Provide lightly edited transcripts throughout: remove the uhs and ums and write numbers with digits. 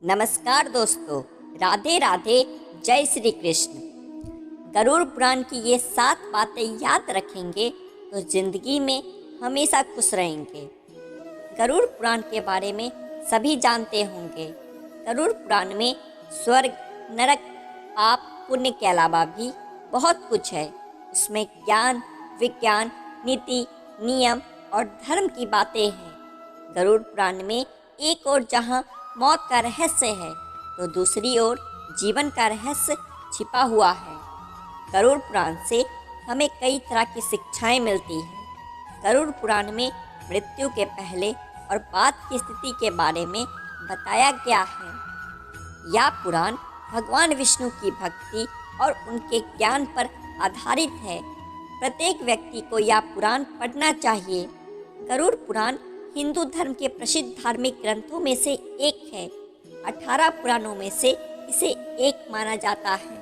नमस्कार दोस्तों, राधे राधे, जय श्री कृष्ण। गरुड़ पुराण की ये 7 बातें याद रखेंगे तो जिंदगी में हमेशा खुश रहेंगे। गरुड़ पुराण के बारे में सभी जानते होंगे। गरुड़ पुराण में स्वर्ग, नरक, पाप, पुण्य के अलावा भी बहुत कुछ है। उसमें ज्ञान, विज्ञान, नीति, नियम और धर्म की बातें हैं। गरुड़ पुराण में एक ओर जहाँ मौत का रहस्य है तो दूसरी ओर जीवन का रहस्य छिपा हुआ है। गरुड़ पुराण से हमें कई तरह की शिक्षाएं मिलती हैं। गरुड़ पुराण में मृत्यु के पहले और बाद की स्थिति के बारे में बताया गया है। यह पुराण भगवान विष्णु की भक्ति और उनके ज्ञान पर आधारित है। प्रत्येक व्यक्ति को यह पुराण पढ़ना चाहिए। गरुड़ पुराण हिंदू धर्म के प्रसिद्ध धार्मिक ग्रंथों में से एक है। 18 पुराणों में से इसे एक माना जाता है।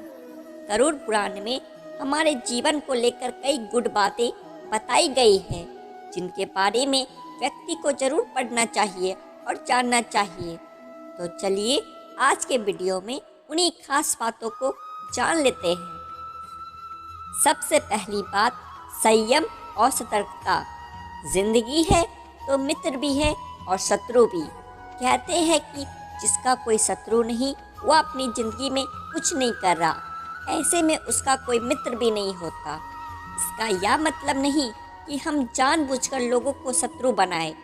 गरुड़ पुराण में हमारे जीवन को लेकर कई गुड बातें बताई गई हैं, जिनके बारे में व्यक्ति को जरूर पढ़ना चाहिए और जानना चाहिए। तो चलिए आज के वीडियो में उन्हीं खास बातों को जान लेते हैं। सबसे पहली बात, संयम और सतर्कता। जिंदगी है तो मित्र भी है और शत्रु भी। कहते हैं कि जिसका कोई शत्रु नहीं वो अपनी ज़िंदगी में कुछ नहीं कर रहा, ऐसे में उसका कोई मित्र भी नहीं होता। इसका यह मतलब नहीं कि हम जानबूझकर लोगों को शत्रु बनाएं।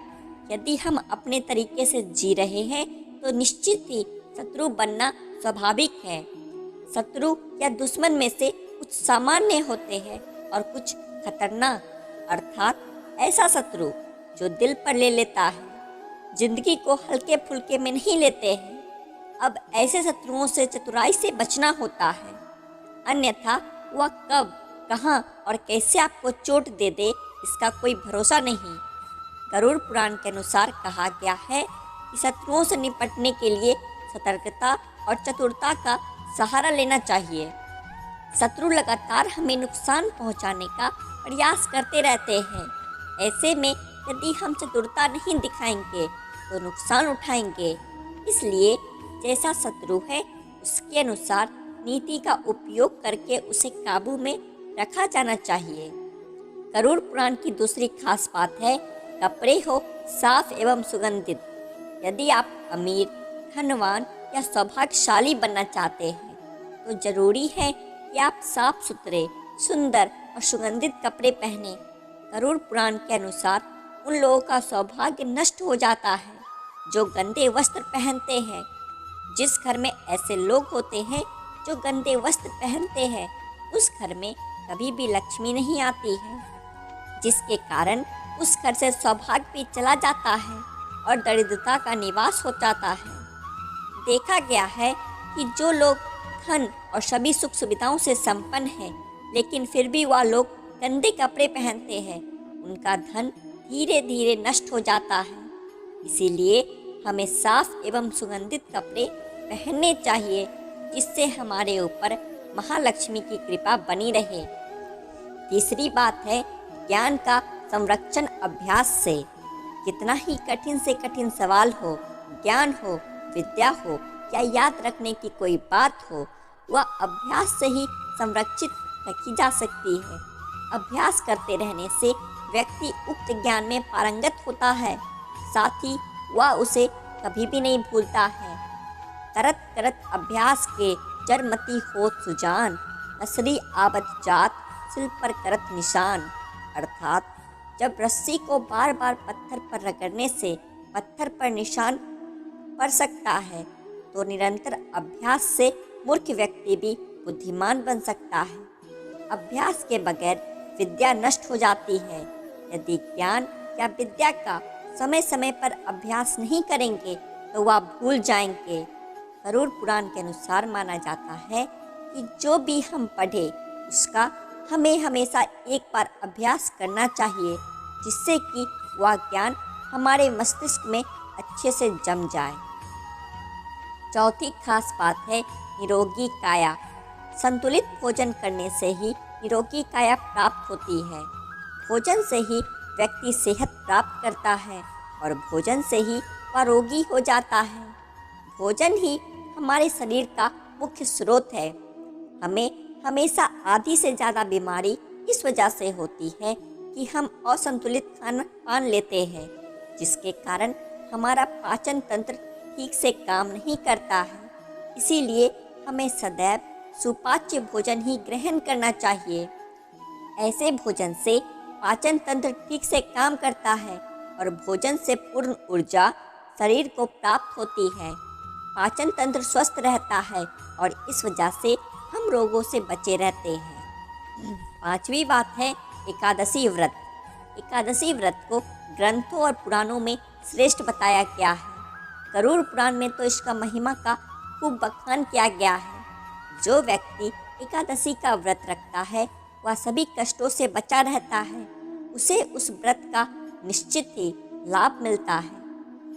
यदि हम अपने तरीके से जी रहे हैं तो निश्चित ही शत्रु बनना स्वाभाविक है। शत्रु या दुश्मन में से कुछ सामान्य होते हैं और कुछ खतरनाक, अर्थात ऐसा शत्रु जो दिल पर ले लेता है, जिंदगी को हल्के फुल्के में नहीं लेते हैं। अब ऐसे शत्रुओं से चतुराई से बचना होता है, अन्यथा वह कब, कहाँ और कैसे आपको चोट दे दे इसका कोई भरोसा नहीं। गरुड़ पुराण के अनुसार कहा गया है कि शत्रुओं से निपटने के लिए सतर्कता और चतुरता का सहारा लेना चाहिए। शत्रु लगातार हमें नुकसान पहुंचाने का प्रयास करते रहते हैं। ऐसे में यदि हम चतुरता नहीं दिखाएंगे तो नुकसान उठाएंगे। इसलिए जैसा शत्रु है उसके अनुसार नीति का उपयोग करके उसे काबू में रखा जाना चाहिए। गरुड़ पुराण की दूसरी खास बात है, कपड़े हो साफ एवं सुगंधित। यदि आप अमीर, धनवान या सौभाग्यशाली बनना चाहते हैं तो जरूरी है कि आप साफ सुथरे, सुंदर और सुगंधित कपड़े पहने। गरुड़ पुराण के अनुसार उन लोगों का सौभाग्य नष्ट हो जाता है जो गंदे वस्त्र पहनते हैं। जिस घर में ऐसे लोग होते हैं जो गंदे वस्त्र पहनते हैं, उस घर में कभी भी लक्ष्मी नहीं आती है, जिसके कारण उस घर से सौभाग्य भी चला जाता है और दरिद्रता का निवास हो जाता है। देखा गया है कि जो लोग धन और सभी सुख सुविधाओं से संपन्न हैं, लेकिन फिर भी वह लोग गंदे कपड़े पहनते हैं, उनका धन धीरे धीरे नष्ट हो जाता है। इसीलिए हमें साफ एवं सुगंधित कपड़े पहनने चाहिए, जिससे हमारे ऊपर महालक्ष्मी की कृपा बनी रहे। तीसरी बात है, ज्ञान का संरक्षण अभ्यास से। कितना ही कठिन से कठिन सवाल हो, ज्ञान हो, विद्या हो या याद रखने की कोई बात हो, वह अभ्यास से ही संरक्षित रखी जा सकती है। अभ्यास करते रहने से व्यक्ति उक्त ज्ञान में पारंगत होता है, साथ ही वह उसे कभी भी नहीं भूलता है। करत करत अभ्यास के जरमती होत सुजान, असरी आवत जात सिल पर करत निशान। अर्थात जब रस्सी को बार बार पत्थर पर रगड़ने से पत्थर पर निशान पड़ सकता है, तो निरंतर अभ्यास से मूर्ख व्यक्ति भी बुद्धिमान बन सकता है। अभ्यास के बगैर विद्या नष्ट हो जाती है। यदि ज्ञान या विद्या का समय समय पर अभ्यास नहीं करेंगे तो वह भूल जाएंगे। गरुड़ पुराण के अनुसार माना जाता है कि जो भी हम पढ़े उसका हमें हमेशा एक बार अभ्यास करना चाहिए, जिससे कि वह ज्ञान हमारे मस्तिष्क में अच्छे से जम जाए। चौथी खास बात है, निरोगी काया। संतुलित भोजन करने से ही निरोगी काया प्राप्त होती है। भोजन से ही व्यक्ति सेहत प्राप्त करता है और भोजन से ही वह रोगी हो जाता है। भोजन ही हमारे शरीर का मुख्य स्रोत है। हमें हमेशा आधी से ज़्यादा बीमारी इस वजह से होती है कि हम असंतुलित खाना पान लेते हैं, जिसके कारण हमारा पाचन तंत्र ठीक से काम नहीं करता है। इसीलिए हमें सदैव सुपाच्य भोजन ही ग्रहण करना चाहिए। ऐसे भोजन से पाचन तंत्र ठीक से काम करता है और भोजन से पूर्ण ऊर्जा शरीर को प्राप्त होती है। पाचन तंत्र स्वस्थ रहता है और इस वजह से हम रोगों से बचे रहते हैं। पांचवी बात है एकादशी व्रत। एकादशी व्रत को ग्रंथों और पुराणों में श्रेष्ठ बताया गया है। गरुड़ पुराण में तो इसका महिमा का खूब बखान किया गया है। जो व्यक्ति एकादशी का व्रत रखता है वह सभी कष्टों से बचा रहता है। उसे उस व्रत का निश्चित ही लाभ मिलता है।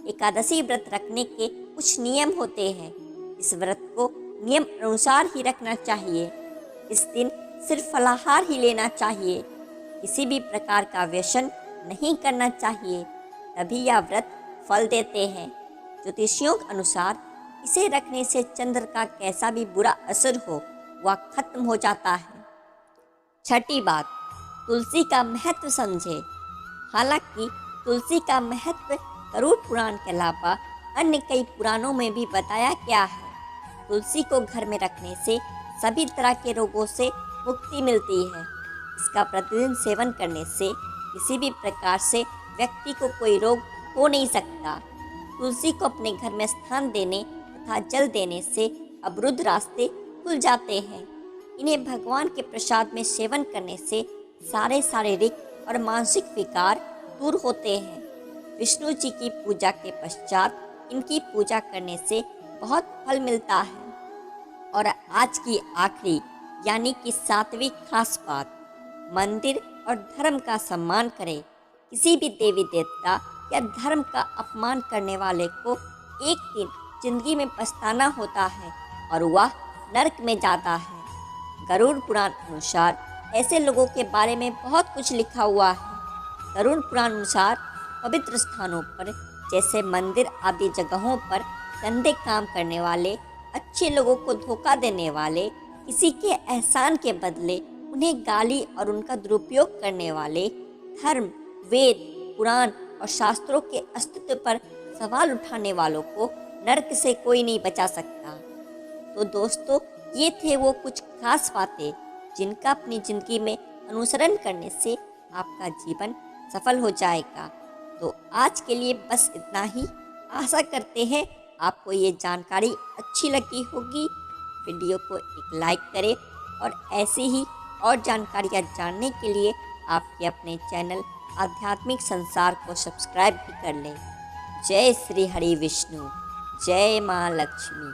एकादशी व्रत रखने के कुछ नियम होते हैं। इस व्रत को नियम अनुसार ही रखना चाहिए। इस दिन सिर्फ फलाहार ही लेना चाहिए। किसी भी प्रकार का व्यसन नहीं करना चाहिए, तभी यह व्रत फल देते हैं। ज्योतिषियों के अनुसार इसे रखने से चंद्र का कैसा भी बुरा असर हो वह खत्म हो जाता है। छठी बात, तुलसी का महत्व समझे। हालांकि तुलसी का महत्व गरुड़ पुराण के अलावा अन्य कई पुराणों में भी बताया गया है। तुलसी को घर में रखने से सभी तरह के रोगों से मुक्ति मिलती है। इसका प्रतिदिन सेवन करने से किसी भी प्रकार से व्यक्ति को कोई रोग हो नहीं सकता। तुलसी को अपने घर में स्थान देने तथा जल देने से अवरुद्ध रास्ते खुल जाते हैं। इन्हें भगवान के प्रसाद में सेवन करने से सारे शारीरिक और मानसिक विकार दूर होते हैं। विष्णु जी की पूजा के पश्चात इनकी पूजा करने से बहुत फल मिलता है। और आज की आखिरी यानी कि 7वीं खास बात, मंदिर और धर्म का सम्मान करें। किसी भी देवी देवता या धर्म का अपमान करने वाले को एक दिन जिंदगी में पछताना होता है और वह नरक में जाता है। गरुड़ पुराण अनुसार ऐसे लोगों के बारे में बहुत कुछ लिखा हुआ है। गरुड़ पुराण अनुसार पवित्र स्थानों पर जैसे मंदिर आदि जगहों पर गंदे काम करने वाले, अच्छे लोगों को धोखा देने वाले, किसी के एहसान के बदले उन्हें गाली और उनका दुरुपयोग करने वाले, धर्म, वेद, पुराण और शास्त्रों के अस्तित्व पर सवाल उठाने वालों को नरक से कोई नहीं बचा सकता। तो दोस्तों, ये थे वो कुछ खास बातें जिनका अपनी ज़िंदगी में अनुसरण करने से आपका जीवन सफल हो जाएगा। तो आज के लिए बस इतना ही। आशा करते हैं आपको ये जानकारी अच्छी लगी होगी। वीडियो को एक लाइक करें और ऐसी ही और जानकारियाँ जानने के लिए आपके अपने चैनल आध्यात्मिक संसार को सब्सक्राइब भी कर लें। जय श्री हरि विष्णु, जय माँ लक्ष्मी।